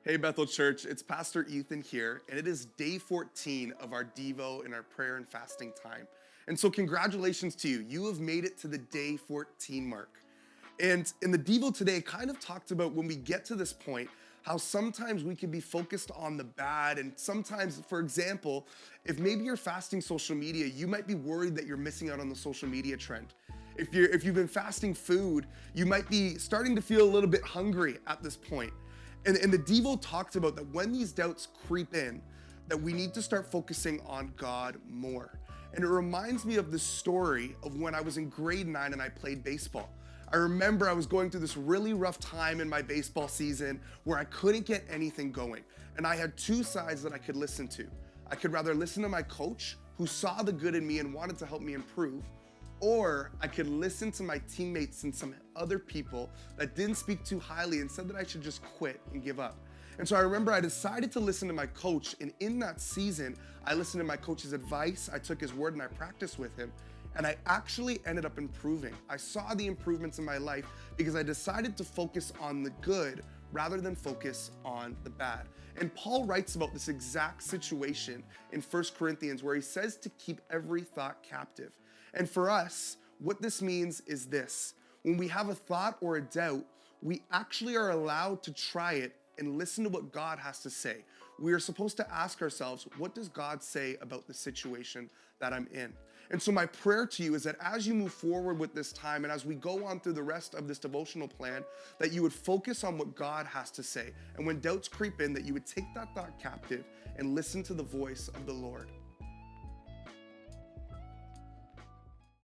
Hey, Bethel Church, it's Pastor Ethan here, and it is day 14 of our Devo in our prayer and fasting time. And so, congratulations to you. You have made it to the day 14 mark. And in the Devo today, it kind of talked about when we get to this point, how sometimes we can be focused on the bad. And sometimes, for example, if maybe you're fasting social media, you might be worried that you're missing out on the social media trend. If you've been fasting food, you might be starting to feel a little bit hungry at this point. And the Devo talked about that when these doubts creep in, that we need to start focusing on God more. And it reminds me of the story of when I was in grade 9 and I played baseball. I remember I was going through this really rough time in my baseball season where I couldn't get anything going. And I had two sides that I could listen to. I could rather listen to my coach, who saw the good in me and wanted to help me improve, or I could listen to my teammates and some other people that didn't speak too highly and said that I should just quit and give up. And so I remember I decided to listen to my coach, and in that season, I listened to my coach's advice, I took his word and I practiced with him. And I actually ended up improving. I saw the improvements in my life because I decided to focus on the good rather than focus on the bad. And Paul writes about this exact situation in 1 Corinthians where he says to keep every thought captive. And for us, what this means is this: when we have a thought or a doubt, we actually are allowed to try it and listen to what God has to say. We are supposed to ask ourselves, what does God say about the situation that I'm in? And so my prayer to you is that as you move forward with this time and as we go on through the rest of this devotional plan, that you would focus on what God has to say. And when doubts creep in, that you would take that thought captive and listen to the voice of the Lord.